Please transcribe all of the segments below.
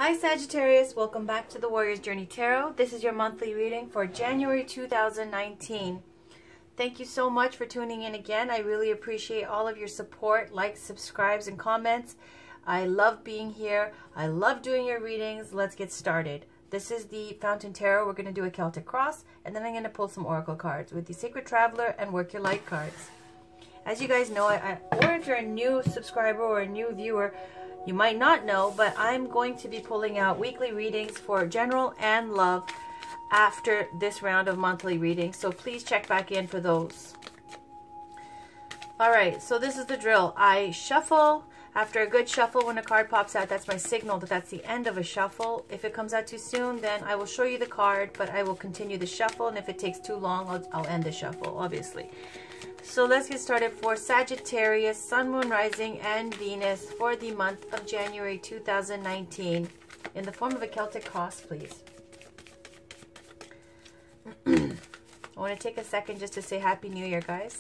Hi Sagittarius, welcome back to the Warrior's Journey Tarot. This is your monthly reading for January 2019. Thank you so much for tuning in again. I really appreciate all of your support, likes, subscribes, and comments. I love being here. I love doing your readings. Let's get started. This is the Fountain Tarot. We're going to do a Celtic Cross, and then I'm going to pull some Oracle cards with the Sacred Traveler and Work Your Light cards. As you guys know, or if you're a new subscriber or a new viewer, you might not know, but I'm going to be pulling out weekly readings for general and love after this round of monthly readings. So please check back in for those. Alright, so this is the drill. I shuffle. After a good shuffle, when a card pops out, that's my signal that that's the end of a shuffle. If it comes out too soon, then I will show you the card, but I will continue the shuffle. And if it takes too long, I'll end the shuffle, obviously. So let's get started for Sagittarius, Sun, Moon, Rising, and Venus for the month of January 2019 in the form of a Celtic Cross, please. I want to take a second just to say Happy New Year, guys.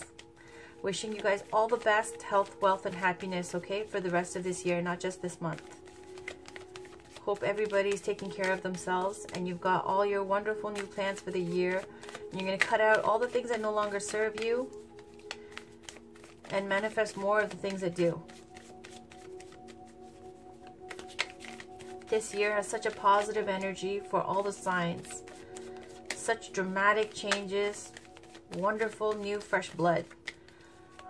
Wishing you guys all the best, health, wealth, and happiness, okay, for the rest of this year, not just this month. Hope everybody's taking care of themselves and you've got all your wonderful new plans for the year. And you're going to cut out all the things that no longer serve you and manifest more of the things that do. This year has such a positive energy for all the signs. Such dramatic changes. Wonderful new fresh blood.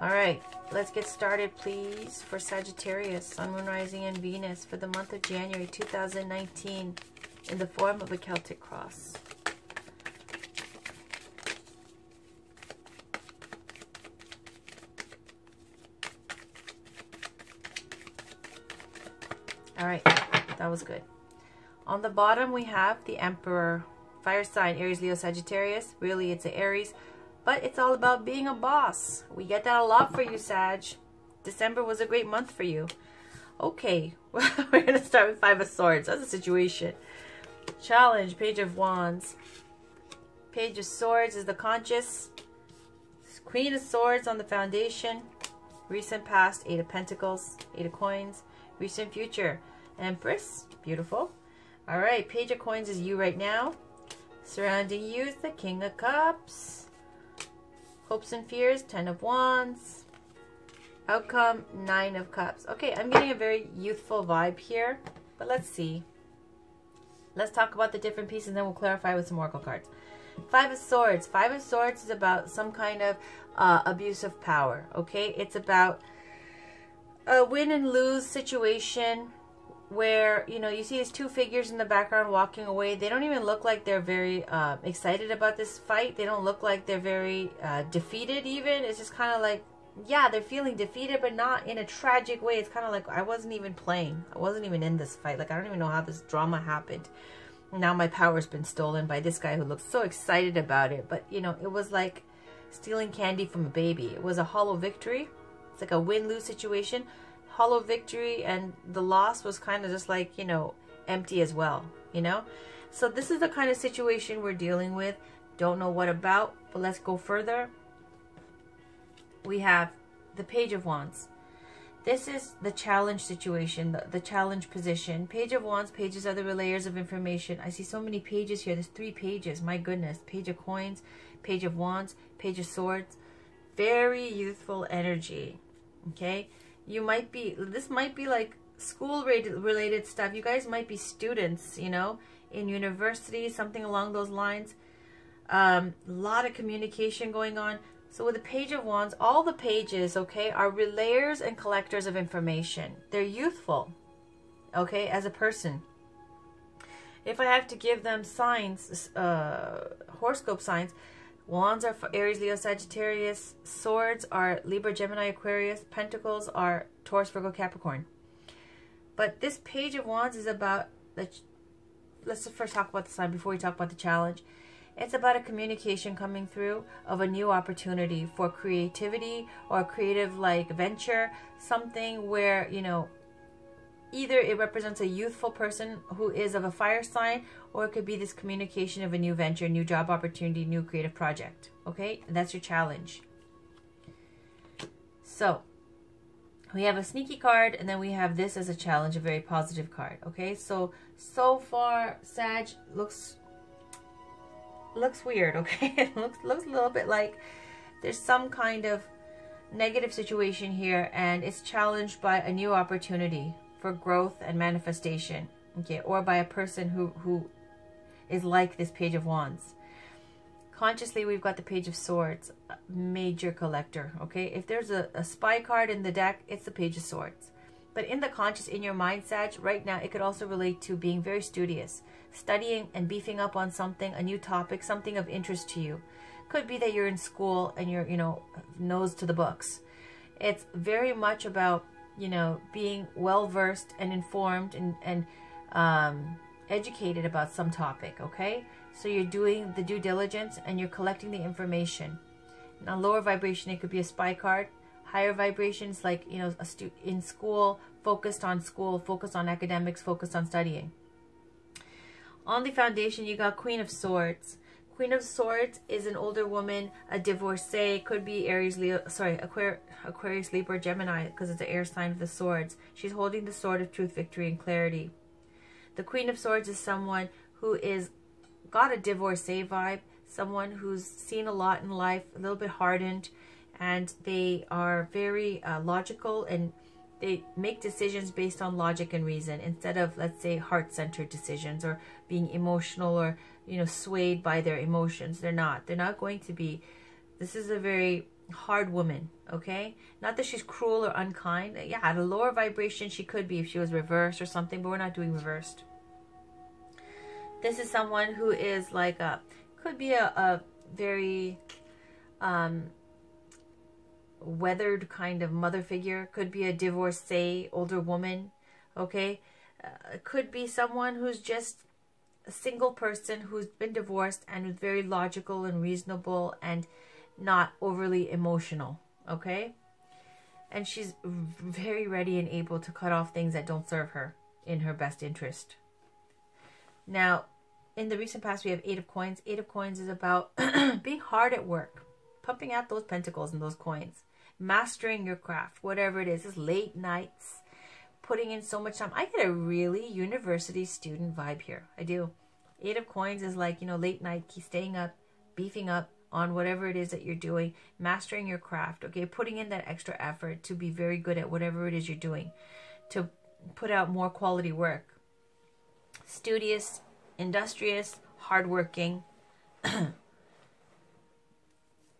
Alright, let's get started please for Sagittarius, Sun, Moon, Rising, and Venus for the month of January 2019 in the form of a Celtic Cross. Alright, that was good. On the bottom we have the Emperor, fire sign, Aries, Leo, Sagittarius. Really, it's an Aries, but it's all about being a boss. We get that a lot for you, Sag. December was a great month for you. Okay, we're going to start with Five of Swords. That's a situation. Challenge, Page of Wands. Page of Swords is the conscious. Queen of Swords on the foundation. Recent past, Eight of Pentacles, Eight of Coins. Recent future, Empress, beautiful. All right, Page of Coins is you right now. Surrounding you is the King of Cups. Hopes and fears, Ten of Wands. Outcome, Nine of Cups. Okay, I'm getting a very youthful vibe here, but let's see. Let's talk about the different pieces and then we'll clarify with some Oracle cards. Five of Swords. Five of Swords is about some kind of abuse of power, okay? It's about a win and lose situation where, you know, you see these two figures in the background walking away. They don't even look like they're very excited about this fight. They don't look like they're very defeated even. It's just kind of like, yeah, they're feeling defeated, but not in a tragic way. It's kind of like, I wasn't even playing. I wasn't even in this fight. Like, I don't even know how this drama happened. Now my power's been stolen by this guy who looks so excited about it. But, you know, it was like stealing candy from a baby. It was a hollow victory. It's like a win-lose situation. Hollow victory, and the loss was kind of just like, you know, empty as well, you know? So this is the kind of situation we're dealing with. Don't know what about, but let's go further. We have the Page of Wands. This is the challenge situation, the challenge position. Page of Wands, pages are the layers of information. I see so many pages here. There's 3 pages. My goodness. Page of Coins, Page of Wands, Page of Swords. Very youthful energy. Okay? You might be, this might be like school related stuff. You guys might be students, you know, in university, something along those lines. A lot of communication going on. So with the Page of Wands, all the pages, okay, are relayers and collectors of information. They're youthful, okay, as a person. If I have to give them signs, horoscope signs, Wands are for Aries, Leo, Sagittarius. Swords are Libra, Gemini, Aquarius. Pentacles are Taurus, Virgo, Capricorn. But this Page of Wands is about, let's first talk about the sign before we talk about the challenge. It's about a communication coming through of a new opportunity for creativity or a creative like venture. Something where, you know, either it represents a youthful person who is of a fire sign, or it could be this communication of a new venture, new job opportunity, new creative project. Okay? And that's your challenge. So, We have a sneaky card, and then we have this as a challenge, a very positive card. Okay, so far, Sag looks weird. Okay, it looks a little bit like there's some kind of negative situation here, and it's challenged by a new opportunity for growth and manifestation. Okay, or by a person who is like this Page of Wands. Consciously, we've got the Page of Swords, major collector, okay? If there's a spy card in the deck, it's the Page of Swords. But in the conscious, in your mind, Sag, right now, it could also relate to being very studious, studying and beefing up on something, a new topic, something of interest to you. Could be that you're in school and you're, you know, nose to the books. It's very much about, you know, being well-versed and informed and educated about some topic, okay? So you're doing the due diligence and you're collecting the information. Now, lower vibration, it could be a spy card. Higher vibrations, like, you know, in school, focused on academics, focused on studying. On the foundation, you got Queen of Swords. Queen of Swords is an older woman, a divorcee, could be Aries, Leo, sorry, Aquarius, Libra, Gemini, because it's the air sign of the swords. She's holding the sword of truth, victory, and clarity. The Queen of Swords is someone who is got a divorcee vibe, someone who's seen a lot in life, a little bit hardened, and they are very logical, and they make decisions based on logic and reason instead of, let's say, heart-centered decisions or being emotional or, you know, swayed by their emotions. They're not going to be. This is a very hard woman, okay? Not that she's cruel or unkind. Yeah, at a lower vibration, she could be if she was reversed or something, but we're not doing reversed. This is someone who is like could be a very weathered kind of mother figure. Could be a divorcee, older woman, okay? Could be someone who's just a single person who's been divorced and who's very logical and reasonable and not overly emotional, okay? And she's very ready and able to cut off things that don't serve her in her best interest. Now, in the recent past, we have Eight of Coins. Eight of Coins is about being hard at work, pumping out those pentacles and those coins, mastering your craft, whatever it is. It's late nights, putting in so much time. I get a really university student vibe here. I do. Eight of Coins is like, you know, late night, keep staying up, beefing up on whatever it is that you're doing, mastering your craft, okay? Putting in that extra effort to be very good at whatever it is you're doing, to put out more quality work. Studious, industrious, hardworking,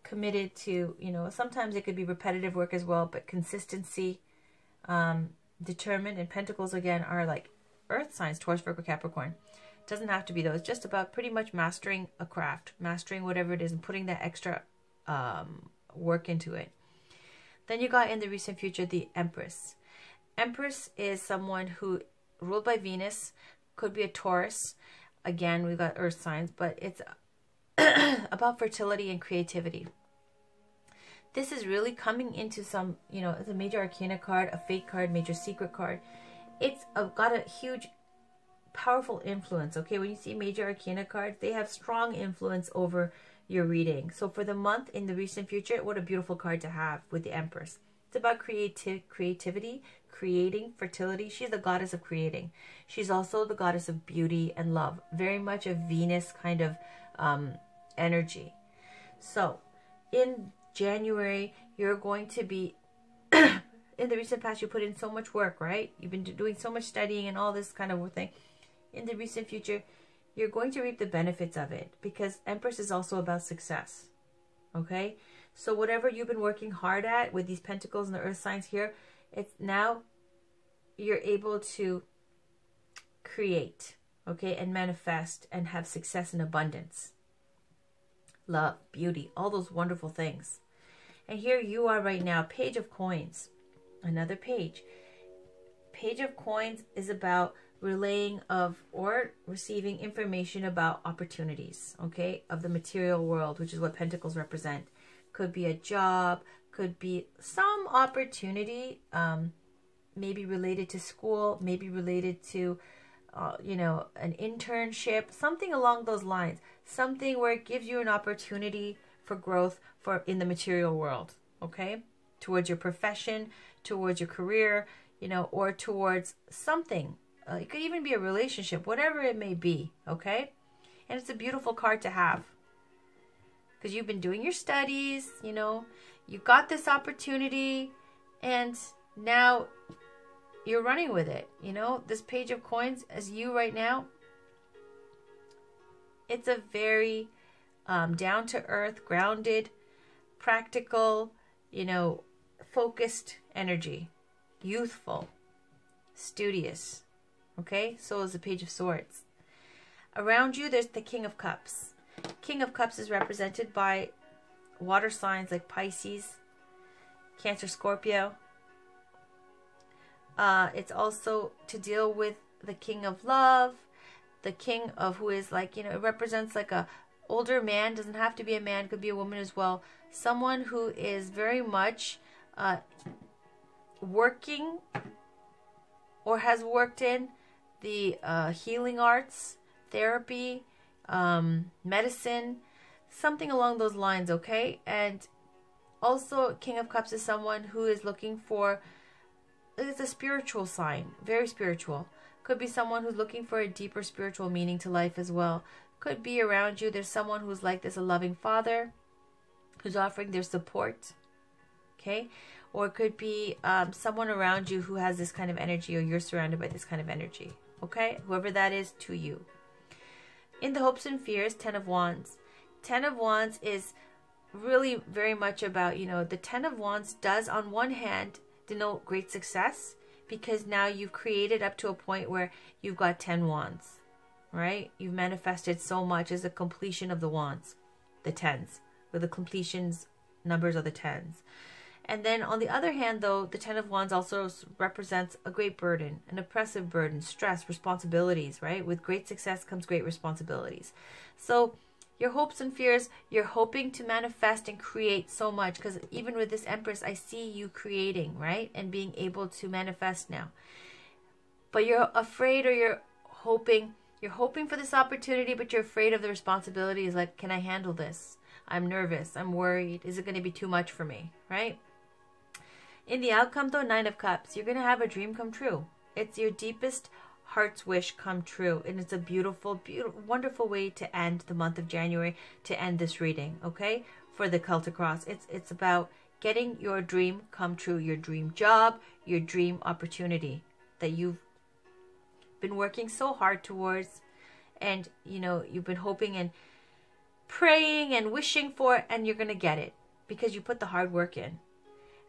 committed to, you know, sometimes it could be repetitive work as well, but consistency, determined. And Pentacles, again, are like earth signs, Taurus, Virgo, Capricorn. It doesn't have to be those, just about pretty much mastering a craft, mastering whatever it is and putting that extra work into it. Then you got in the recent future the Empress. Empress is someone who ruled by Venus, could be a Taurus. Again, we've got earth signs, but it's about fertility and creativity. This is really coming into some, you know, it's a major arcana card, a fate card, major secret card. It's got a huge, powerful influence, okay? When you see major arcana cards, they have strong influence over your reading. So for the month in the recent future, what a beautiful card to have with the Empress. It's about creativity, creating, fertility. She's the goddess of creating. She's also the goddess of beauty and love. Very much a Venus kind of energy. So in January, you're going to be, in the recent past, you put in so much work, right? You've been doing so much studying and all this kind of thing. In the recent future, you're going to reap the benefits of it, because Empress is also about success, okay? So whatever you've been working hard at with these pentacles and the earth signs here, it's now you're able to create, okay, and manifest and have success and abundance. Love, beauty, all those wonderful things. And here you are right now, Page of Coins. Another page. Page of Coins is about relaying of or receiving information about opportunities, okay, of the material world, which is what Pentacles represent. Could be a job, could be some opportunity, maybe related to school, maybe related to, you know, an internship, something along those lines. Something where it gives you an opportunity for growth in the material world, okay? Towards your profession, towards your career, you know, or towards something. It could even be a relationship, whatever it may be, okay? And it's a beautiful card to have because you've been doing your studies, you know, you got this opportunity and now you're running with it, you know. This Page of Coins, as you right now, it's a very down-to-earth, grounded, practical, you know, focused energy. Youthful, studious, okay? So is the Page of Swords. Around you, there's the King of Cups. King of Cups is represented by water signs like Pisces, Cancer, Scorpio. It's also to deal with the King of Love, the King of who is like, you know, it represents like a older man. Doesn't have to be a man, could be a woman as well. Someone who is very much working or has worked in the healing arts, therapy, medicine, something along those lines, okay? And also King of Cups is someone who is looking for, it's a spiritual sign, very spiritual. Could be someone who's looking for a deeper spiritual meaning to life as well. Could be around you, there's someone who's like this, a loving father who's offering their support, okay? Or it could be someone around you who has this kind of energy, or you're surrounded by this kind of energy, okay? Whoever that is to you. In the hopes and fears, 10 of Wands. 10 of Wands is really very much about, you know, the 10 of Wands does on one hand denote great success because now you've created up to a point where you've got 10 wands, right? You've manifested so much as a completion of the wands, the 10s, where the completions numbers are the 10s. And then on the other hand, though, the 10 of Wands also represents a great burden, an oppressive burden, stress, responsibilities, right? With great success comes great responsibilities. So your hopes and fears, you're hoping to manifest and create so much, because even with this Empress, I see you creating, right? And being able to manifest now. But you're afraid, or you're hoping for this opportunity, but you're afraid of the responsibilities. Like, can I handle this? I'm nervous. I'm worried. Is it going to be too much for me, right? In the outcome, though, 9 of Cups, you're going to have a dream come true. It's your deepest heart's wish come true. And it's a beautiful, beautiful, wonderful way to end the month of January, to end this reading, okay? For the Celtic Cross. It's about getting your dream come true, your dream job, your dream opportunity that you've been working so hard towards, and, you know, you've been hoping and praying and wishing for, and you're going to get it because you put the hard work in.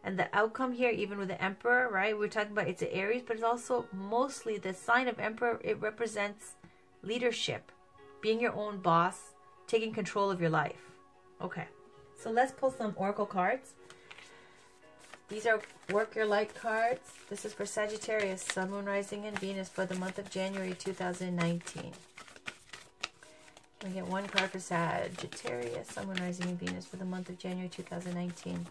And the outcome here, even with the Emperor, right? We're talking about it's an Aries, but it's also mostly the sign of Emperor. It represents leadership, being your own boss, taking control of your life. Okay, so let's pull some Oracle cards. These are Work Your Light cards. This is for Sagittarius, Sun, Moon, Rising, and Venus for the month of January 2019. Can we get one card for Sagittarius, Sun, Moon, Rising, and Venus for the month of January 2019?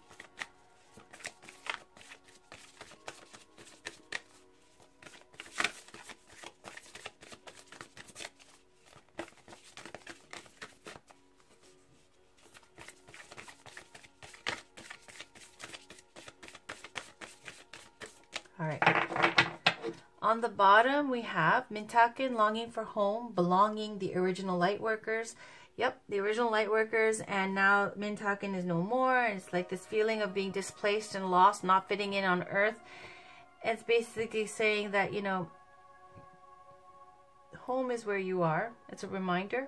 All right. On the bottom, we have Mintaken, longing for home, belonging, the original light workers. Yep, the original light workers, and now Mintaken is no more. And it's like this feeling of being displaced and lost, not fitting in on Earth. It's basically saying that, you know, home is where you are. It's a reminder.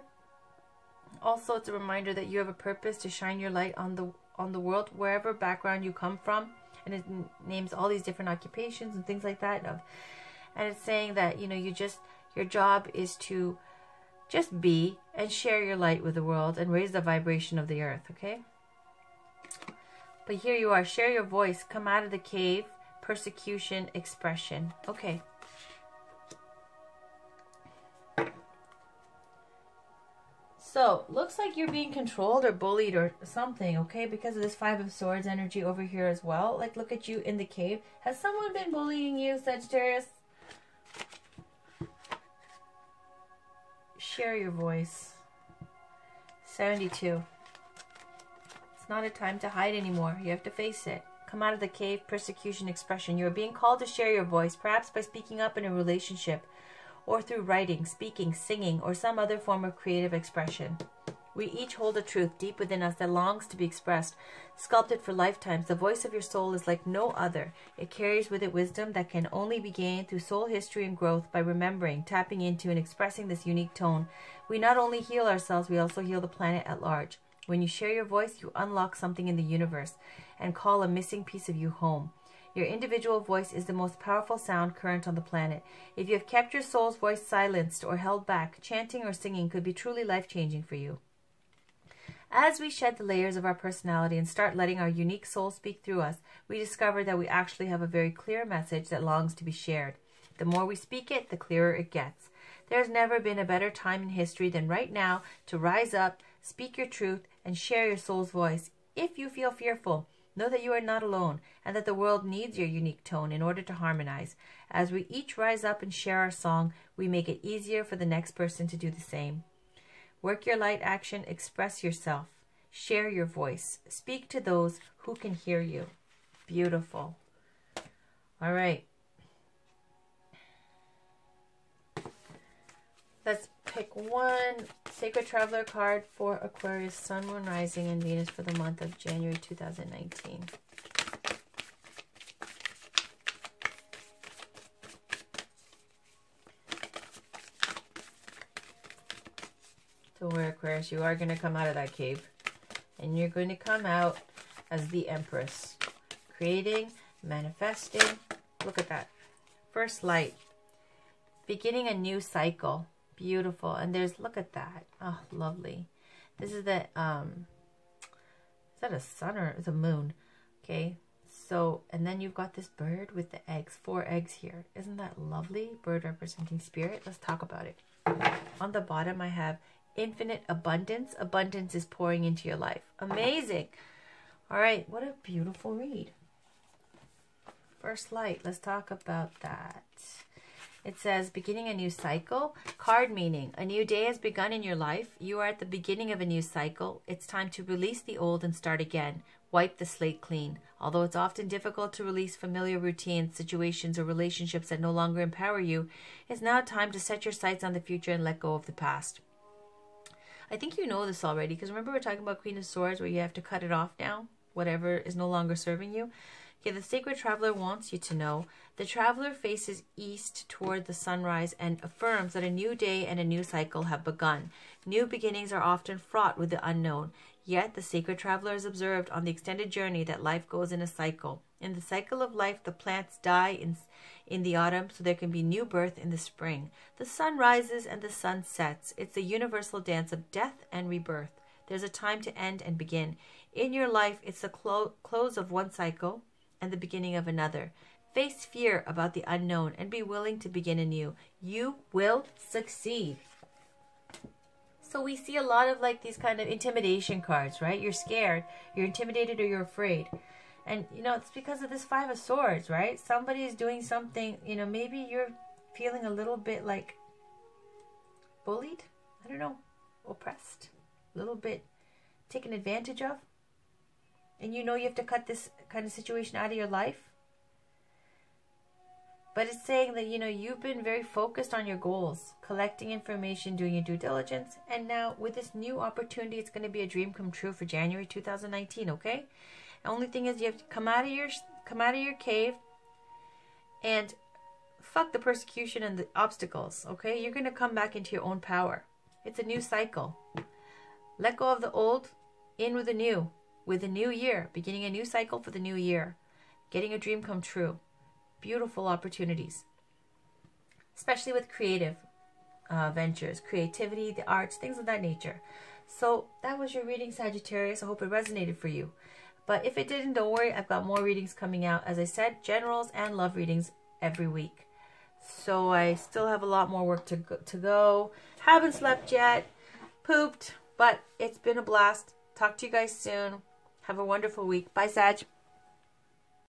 Also, it's a reminder that you have a purpose to shine your light on the world, wherever background you come from. And it names all these different occupations and things like that. And it's saying that, you know, your job is to just be and share your light with the world and raise the vibration of the earth, okay? But here you are, share your voice, come out of the cave, persecution, expression. Okay. So, looks like you're being controlled or bullied or something, okay? Because of this 5 of Swords energy over here as well. Like, look at you in the cave. Has someone been bullying you, Sagittarius? Share your voice. 72. It's not a time to hide anymore. You have to face it. come out of the cave, persecution, expression. You are being called to share your voice, perhaps by speaking up in a relationship, or through writing, speaking, singing, or some other form of creative expression. We each hold a truth deep within us that longs to be expressed, sculpted for lifetimes. The voice of your soul is like no other. It carries with it wisdom that can only be gained through soul history and growth by remembering, tapping into, and expressing this unique tone. We not only heal ourselves, we also heal the planet at large. When you share your voice, you unlock something in the universe and call a missing piece of you home. Your individual voice is the most powerful sound current on the planet. If you have kept your soul's voice silenced or held back, chanting or singing could be truly life-changing for you. As we shed the layers of our personality and start letting our unique soul speak through us, we discover that we actually have a very clear message that longs to be shared. The more we speak it, the clearer it gets. There's never been a better time in history than right now to rise up, speak your truth, and share your soul's voice. If you feel fearful, know that you are not alone and that the world needs your unique tone in order to harmonize. As we each rise up and share our song, we make it easier for the next person to do the same. Work your light action, express yourself, share your voice, speak to those who can hear you. Beautiful. All right. Let's pick one Sacred Traveler card for Aquarius, Sun, Moon, Rising, and Venus for the month of January 2019. Don't worry, Aquarius, you are going to come out of that cave. And you're going to come out as the Empress. Creating, manifesting. Look at that. First light. Beginning a new cycle. Beautiful. And there's, look at that. Oh, lovely. This is the, is that a sun or is a moon? Okay. So, and then you've got this bird with the eggs. 4 eggs here. Isn't that lovely? Bird representing spirit. Let's talk about it. On the bottom, I have infinite abundance. Abundance is pouring into your life. Amazing. All right. What a beautiful read. First light. Let's talk about that. It says, beginning a new cycle. Card meaning, a new day has begun in your life. You are at the beginning of a new cycle. It's time to release the old and start again. Wipe the slate clean. Although it's often difficult to release familiar routines, situations, or relationships that no longer empower you, it's now time to set your sights on the future and let go of the past. I think you know this already, because remember we're talking about Queen of Swords where you have to cut it off now, whatever is no longer serving you. Okay, the Sacred Traveler wants you to know the Traveler faces east toward the sunrise and affirms that a new day and a new cycle have begun. New beginnings are often fraught with the unknown. Yet the Sacred Traveler has observed on the extended journey that life goes in a cycle. In the cycle of life, the plants die in the autumn, so there can be new birth in the spring. The sun rises and the sun sets. It's the universal dance of death and rebirth. There's a time to end and begin. In your life, it's the close of one cycle and the beginning of another. Face fear about the unknown and be willing to begin anew. You will succeed. So we see a lot of like these kind of intimidation cards, right? You're scared, you're intimidated, or you're afraid. And, you know, it's because of this 5 of Swords, right? Somebody is doing something, you know, maybe you're feeling a little bit like bullied. I don't know, oppressed, a little bit taken advantage of. And you know you have to cut this kind of situation out of your life. But it's saying that, you know, you've been very focused on your goals, collecting information, doing your due diligence. And now with this new opportunity, it's going to be a dream come true for January 2019, okay? The only thing is you have to come out of your cave and fuck the persecution and the obstacles, okay? You're going to come back into your own power. It's a new cycle. Let go of the old, in with the new. With a new year, beginning a new cycle for the new year. Getting a dream come true. Beautiful opportunities. Especially with creative ventures, creativity, the arts, things of that nature. So that was your reading, Sagittarius. I hope it resonated for you. But if it didn't, don't worry. I've got more readings coming out. As I said, generals and love readings every week. So I still have a lot more work to go. Haven't slept yet. Pooped. But it's been a blast. Talk to you guys soon. Have a wonderful week. Bye, Sag.